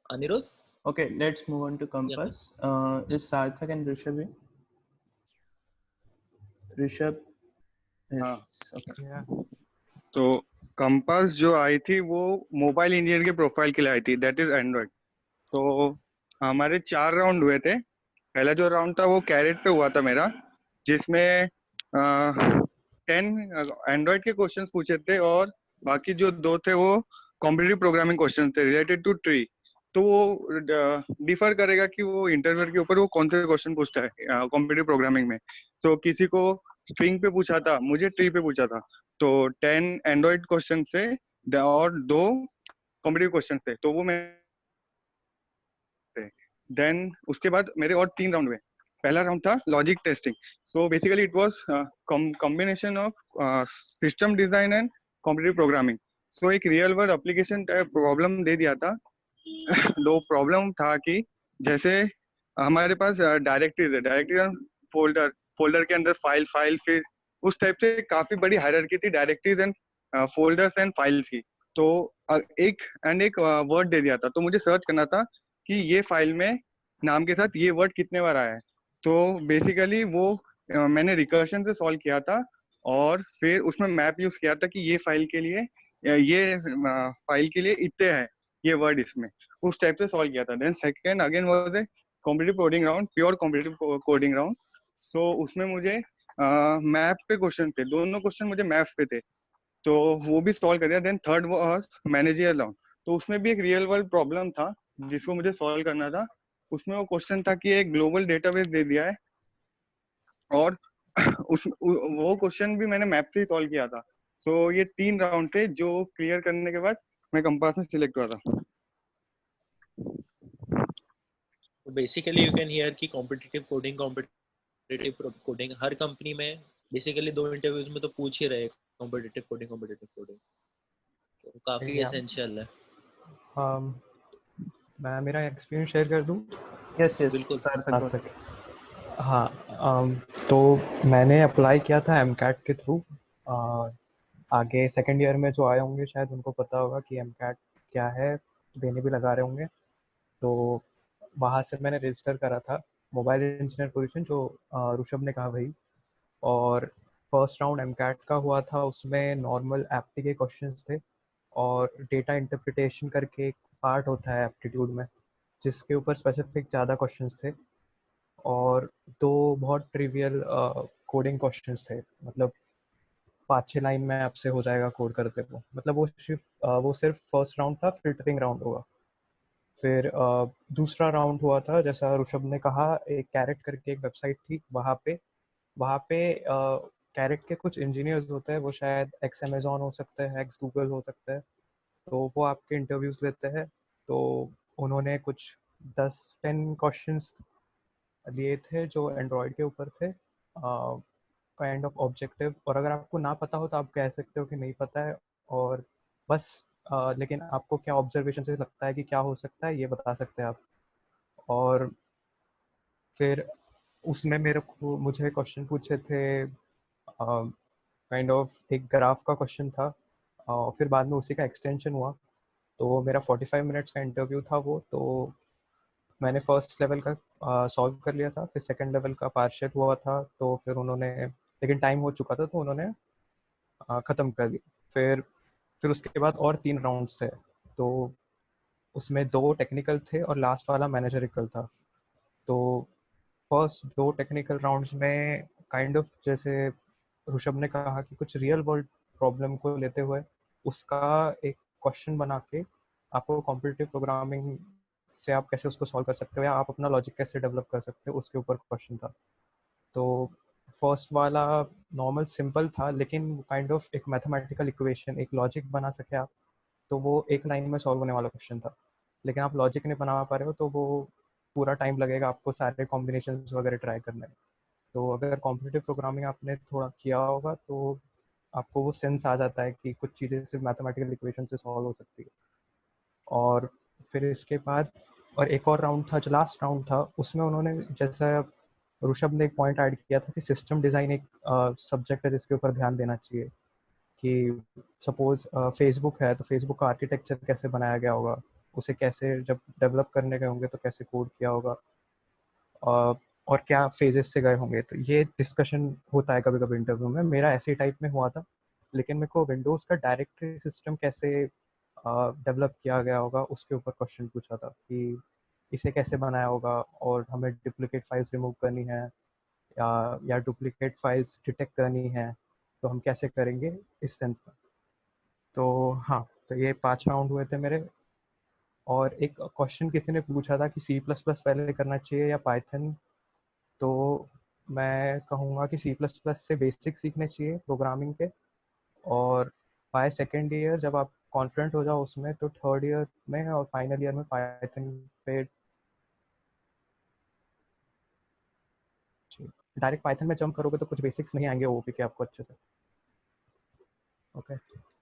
Anirudh? Okay, let's move on to Compass. Is Sarthak and Rishabh here? Rishabh is okay. Yeah. तो compass जो आई थी वो mobile engineer के profile के लिए आई थी, दैट इज एंड्रॉइड। तो हमारे 4 राउंड हुए थे। पहला जो राउंड था वो कैरेट पे हुआ था मेरा, जिसमें 10 एंड्रॉइड के क्वेश्चन पूछे थे और बाकी जो 2 थे वो कॉम्पिटिटिव प्रोग्रामिंग क्वेश्चन थे रिलेटेड टू ट्री। तो वो डिफर करेगा कि वो इंटरव्यूअर के ऊपर वो कौन से क्वेश्चन पूछता है कॉम्पिटिटिव प्रोग्रामिंग में। सो किसी को स्ट्रिंग पे पूछा था, मुझे ट्री पे पूछा था। तो 10 एंड्रॉइड क्वेश्चन थे और 2 कॉम्पिटिटिव क्वेश्चन थे, तो वो मैं देन उसके बाद मेरे और 3 राउंड हुए। पहला राउंड था logic testing. So basically it was combination of system design and competitive programming. So एक real world application type problem दे दिया था। दो प्रॉब्लम था कि जैसे हमारे पास डायरेक्टरीज है, डायरेक्टरी फोल्डर, फोल्डर के अंदर फाइल, फिर उस टाइप से काफी बड़ी हायरार्की थी directories and folders and files की। तो एक वर्ड दे दिया था, तो मुझे सर्च करना था कि ये फाइल में नाम के साथ ये वर्ड कितने बार आया है। तो बेसिकली वो मैंने रिकर्शन से सॉल्व किया था और फिर उसमें मैप यूज किया था कि ये फाइल के लिए इतने हैं ये वर्ड इसमें, उस टाइप से सॉल्व किया था। Then second again was a competitive coding round, pure competitive coding round. So उसमें मुझे मैप पे क्वेश्चन थे, दोनों क्वेश्चन मुझे मैप पे थे, तो वो भी सॉल्व कर दिया। Then third was managerial round. तो उसमें भी एक रियल वर्ल्ड प्रॉब्लम था जिसको मुझे सॉल्व करना था। उसमें वो क्वेश्चन था कि एक ग्लोबल डेटाबेस दे दिया है और वो क्वेश्चन भी मैंने मैप से ही सॉल्व किया था। सो ये 3 राउंड थे जो क्लियर करने के बाद मैं कंपास में सिलेक्ट हुआ था। बेसिकली यू कैन हियर कि कॉम्पिटिटिव कोडिंग हर कंपनी में बेसिकली 2 इंटरव्यूज में तो पूछ ही रहे कॉम्पिटिटिव कोडिंग, तो काफी एसेंशियल है। मैं मेरा एक्सपीरियंस शेयर कर दूं? यस बिल्कुल। सार्थक। हाँ, तो मैंने अप्लाई किया था एमकैट के थ्रू। आगे सेकंड ईयर में जो आए होंगे शायद उनको पता होगा कि एमकैट क्या है, देने भी लगा रहे होंगे। तो वहाँ से मैंने रजिस्टर करा था मोबाइल इंजीनियर पोजीशन, जो ऋषभ ने कहा भाई। और फर्स्ट राउंड एमकैट का हुआ था, उसमें नॉर्मल एप्टी के क्वेश्चंस थे और डेटा इंटरप्रिटेशन करके एक पार्ट होता है एप्टीट्यूड में जिसके ऊपर स्पेसिफिक ज़्यादा क्वेश्चंस थे और 2 बहुत ट्रिवियल कोडिंग क्वेश्चंस थे। मतलब 5-6 लाइन में आपसे हो जाएगा कोड करते वो। मतलब वो सिर्फ फर्स्ट राउंड था, फिल्टरिंग राउंड होगा। फिर दूसरा राउंड हुआ था, जैसा ऋषभ ने कहा, एक कैरेट करके एक वेबसाइट थी। वहाँ पे कैरेट के कुछ इंजीनियर्स होते हैं, वो शायद एक्स अमेजोन हो सकते हैं, एक्स गूगल हो सकते हैं। तो वो आपके इंटरव्यूज़ लेते हैं। तो उन्होंने कुछ 10-10 क्वेश्चंस लिए थे जो एंड्रॉयड के ऊपर थे, काइंड ऑफ ऑब्जेक्टिव। और अगर आपको ना पता हो तो आप कह सकते हो कि नहीं पता है, और बस लेकिन आपको क्या ऑब्जर्वेशन से लगता है कि क्या हो सकता है ये बता सकते हैं आप। और फिर उसने मुझे क्वेश्चन पूछे थे, काइंड ऑफ एक ग्राफ का क्वेश्चन था। फिर बाद में उसी का एक्सटेंशन हुआ। तो मेरा 45 मिनट्स का इंटरव्यू था वो। तो मैंने फर्स्ट लेवल का सॉल्व कर लिया था, फिर सेकंड लेवल का पार्शियल हुआ था। तो फिर उन्होंने, लेकिन टाइम हो चुका था तो उन्होंने ख़त्म कर दिया। फिर उसके बाद और 3 राउंड्स थे। तो उसमें 2 टेक्निकल थे और लास्ट वाला मैनेजरिकल था। तो फर्स्ट 2 टेक्निकल राउंड्स में काइंड ऑफ, जैसे ऋषभ ने कहा, कि कुछ रियल वर्ल्ड प्रॉब्लम को लेते हुए उसका एक क्वेश्चन बना के आपको कॉम्पिटिटिव प्रोग्रामिंग से आप कैसे उसको सॉल्व कर सकते हो या आप अपना लॉजिक कैसे डेवलप कर सकते हो, उसके ऊपर क्वेश्चन था। तो फर्स्ट वाला नॉर्मल सिंपल था, लेकिन काइंड ऑफ एक मैथमेटिकल इक्वेशन, एक लॉजिक बना सके आप, तो वो एक लाइन में सॉल्व होने वाला क्वेश्चन था। लेकिन आप लॉजिक नहीं बना पा रहे हो तो वो पूरा टाइम लगेगा आपको सारे कॉम्बिनेशंस वगैरह ट्राई करने में। तो अगर कॉम्पिटिटिव प्रोग्रामिंग आपने थोड़ा किया होगा तो आपको वो सेंस आ जाता है कि कुछ चीज़ें सिर्फ मैथमेटिकल इक्वेशन से सॉल्व हो सकती है। और फिर इसके बाद और एक और राउंड था, जो लास्ट राउंड था, उसमें उन्होंने, जैसा ऋषभ ने एक पॉइंट ऐड किया था कि सिस्टम डिज़ाइन एक सब्जेक्ट है जिसके ऊपर ध्यान देना चाहिए। कि सपोज फेसबुक है तो फेसबुक का आर्किटेक्चर कैसे बनाया गया होगा, उसे कैसे जब डेवलप करने गए होंगे तो कैसे कोड किया होगा, और क्या फेजेस से गए होंगे। तो ये डिस्कशन होता है कभी कभी इंटरव्यू में, मेरा ऐसे टाइप में हुआ था। लेकिन मेरे को विंडोज़ का डायरेक्टरी सिस्टम कैसे डेवलप किया गया होगा उसके ऊपर क्वेश्चन पूछा था कि इसे कैसे बनाया होगा, और हमें डुप्लीकेट फाइल्स रिमूव करनी है या डुप्लीकेट फाइल्स डिटेक्ट करनी है तो हम कैसे करेंगे इस सेंस में। तो हाँ, तो ये 5 राउंड हुए थे मेरे। और एक क्वेश्चन किसी ने पूछा था कि सी प्लस प्लस पहले करना चाहिए या पाइथन, तो मैं कहूँगा कि सी प्लस प्लस से बेसिक सीखने चाहिए प्रोग्रामिंग के, और बाय सेकेंड ईयर जब आप कॉन्फिडेंट हो जाओ उसमें तो थर्ड ईयर में और फाइनल ईयर में पाइथन पे डायरेक्ट पाइथन में जंप करोगे तो कुछ बेसिक्स नहीं आएंगे ओपी के आपको अच्छे से। ओके।